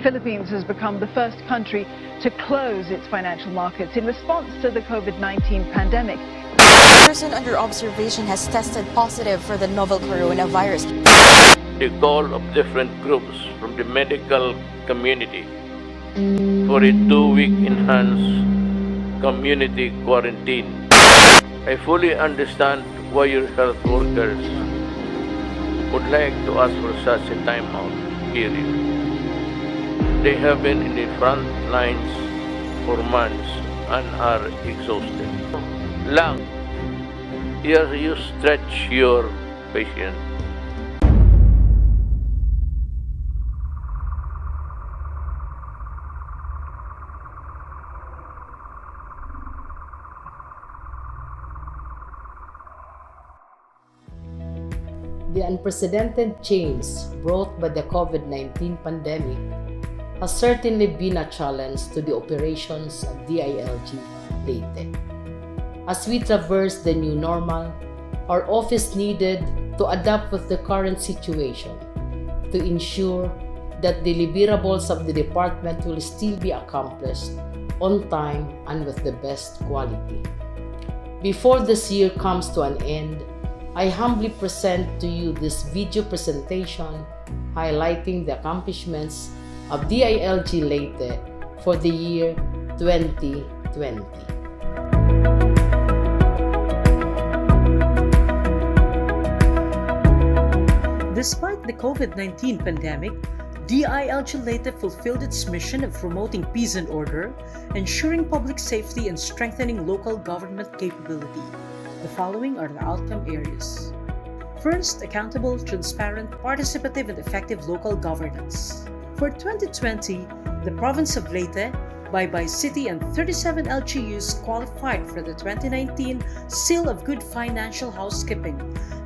Philippines has become the first country to close its financial markets in response to the COVID-19 pandemic. A person under observation has tested positive for the novel coronavirus. The call of different groups from the medical community for a 2-week enhanced community quarantine. I fully understand why your health workers would like to ask for such a timeout period. They have been in the front lines for months and are exhausted. Lang, here you stretch your patience. The unprecedented change brought by the COVID-19 pandemic has certainly been a challenge to the operations of DILG Leyte. As we traverse the new normal, our office needed to adapt with the current situation to ensure that the deliverables of the department will still be accomplished on time and with the best quality. Before this year comes to an end, I humbly present to you this video presentation highlighting the accomplishments of DILG Leyte for the year 2020. Despite the COVID-19 pandemic, DILG Leyte fulfilled its mission of promoting peace and order, ensuring public safety, and strengthening local government capability. The following are the outcome areas. First, accountable, transparent, participative, and effective local governance. For 2020, the province of Leyte, Baybay City, and 37 LGUs qualified for the 2019 Seal of Good Financial Housekeeping,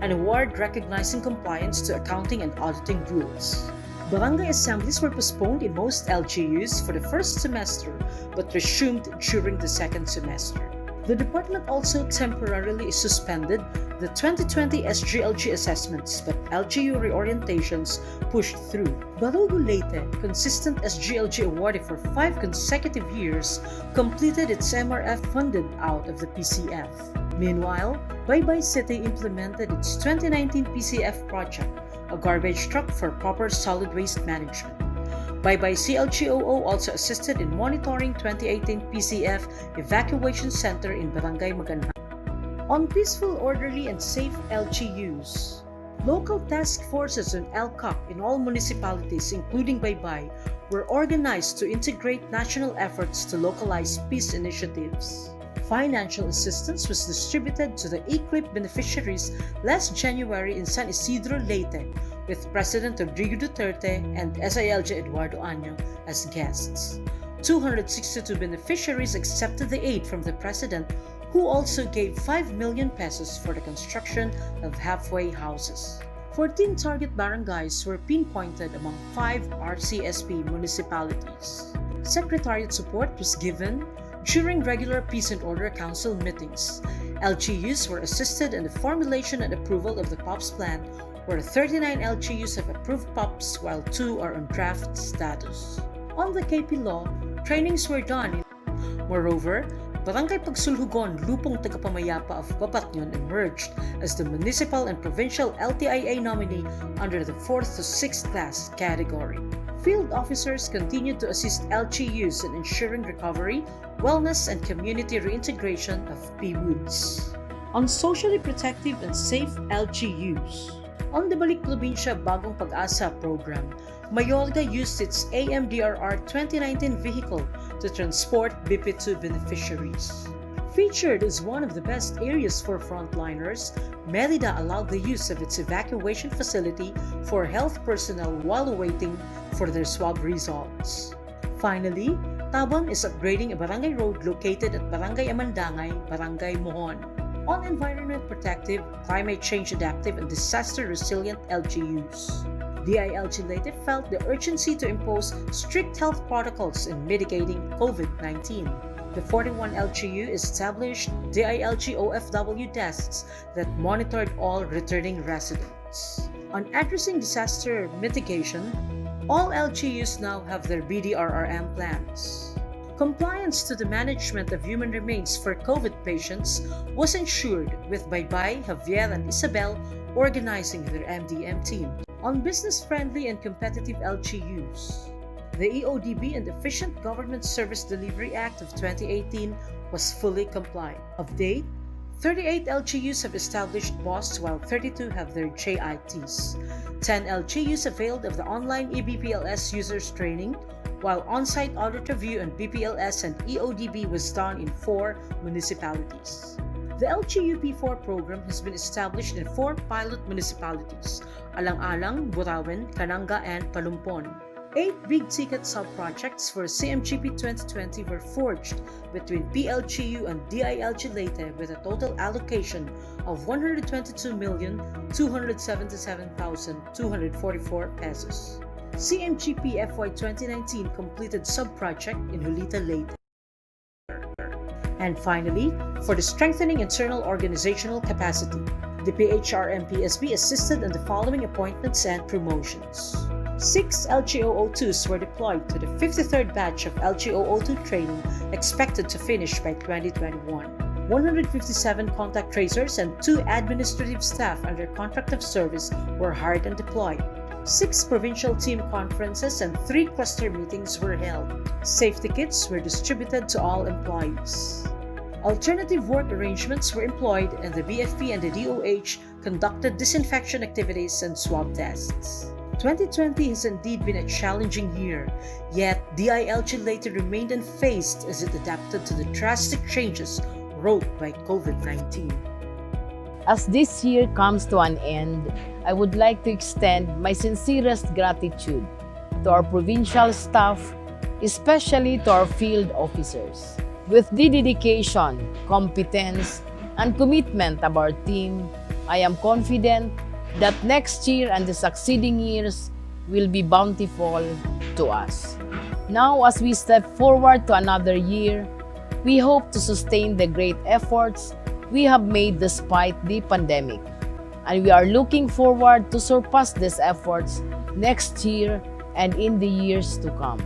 an award recognizing compliance to accounting and auditing rules. Barangay assemblies were postponed in most LGUs for the first semester but resumed during the second semester. The department also temporarily suspended the 2020 SGLG assessments, but LGU reorientations pushed through. Barugo Leyte, consistent SGLG awardee for 5 consecutive years, completed its MRF funded out of the PCF. Meanwhile, Baybay City implemented its 2019 PCF project, a garbage truck for proper solid waste management. Baybay CLGOO also assisted in monitoring 2018 PCF Evacuation Center in Barangay Maganhan. On peaceful, orderly, and safe LGUs, local task forces on LCOC in all municipalities, including Baybay, were organized to integrate national efforts to localize peace initiatives. Financial assistance was distributed to the ECLIP beneficiaries last January in San Isidro, Leyte, with President Rodrigo Duterte and SILG Eduardo Año as guests. 262 beneficiaries accepted the aid from the President, who also gave 5 million pesos for the construction of halfway houses. 14 target barangays were pinpointed among 5 RCSP municipalities. Secretariat support was given during regular Peace and Order Council meetings. LGUs were assisted in the formulation and approval of the POPs plan, where 39 LGUs have approved POPs while 2 are on draft status. On the KP law, trainings were done. Moreover, Barangay Pagsulhugon, Lupong Tagapamayapa of Babatnyon emerged as the municipal and provincial LTIA nominee under the 4th to 6th class category. Field officers continued to assist LGUs in ensuring recovery, wellness, and community reintegration of PWOODs. On socially protective and safe LGUs, on the Balik Probinsya Bagong Pag-asa program, Mayorga used its AMDRR 2019 vehicle to transport BP2 beneficiaries. Featured as one of the best areas for frontliners, Merida allowed the use of its evacuation facility for health personnel while waiting for their swab results. Finally, Tabon is upgrading a barangay road located at Barangay Amandangay, Barangay Mohon. On environment protective, climate change adaptive, and disaster resilient LGUs, DILG Leyte felt the urgency to impose strict health protocols in mitigating COVID-19. The 41 LGU established DILG OFW desks that monitored all returning residents. On addressing disaster mitigation, All LGUs now have their BDRRM plans. Compliance to the management of human remains for COVID patients was ensured with Baybay, Javier, and Isabel organizing their MDM team. On business-friendly and competitive LGUs, the EODB and Efficient Government Service Delivery Act of 2018 was fully complied. Of date, 38 LGUs have established BOSS while 32 have their JITs. 10 LGUs availed of the online eBPLS users training, while on-site audit review on BPLS and EODB was done in 4 municipalities. The LGU P4 program has been established in 4 pilot municipalities: Alang-Alang, Burauen, Cananga, and Palumpon. 8 big-ticket sub-projects for CMGP 2020 were forged between PLGU and DILG Leyte with a total allocation of 122,277,244 pesos. CMGP FY 2019 completed sub-project in Julita Leyte. And finally, for the strengthening internal organizational capacity, the PHRMPSB assisted in the following appointments and promotions. 6 LGO02s were deployed to the 53rd batch of LGO02 training expected to finish by 2021. 157 contact tracers and 2 administrative staff under contract of service were hired and deployed. 6 provincial team conferences and 3 cluster meetings were held. Safety kits were distributed to all employees. Alternative work arrangements were employed, and the BFP and the DOH conducted disinfection activities and swab tests. 2020 has indeed been a challenging year, yet DILG Leyte remained unfazed as it adapted to the drastic changes wrought by COVID-19. As this year comes to an end, I would like to extend my sincerest gratitude to our provincial staff, especially to our field officers. With the dedication, competence, and commitment of our team, I am confident that next year and the succeeding years will be bountiful to us. Now, as we step forward to another year, we hope to sustain the great efforts we have made despite the pandemic, and we are looking forward to surpass these efforts next year and in the years to come.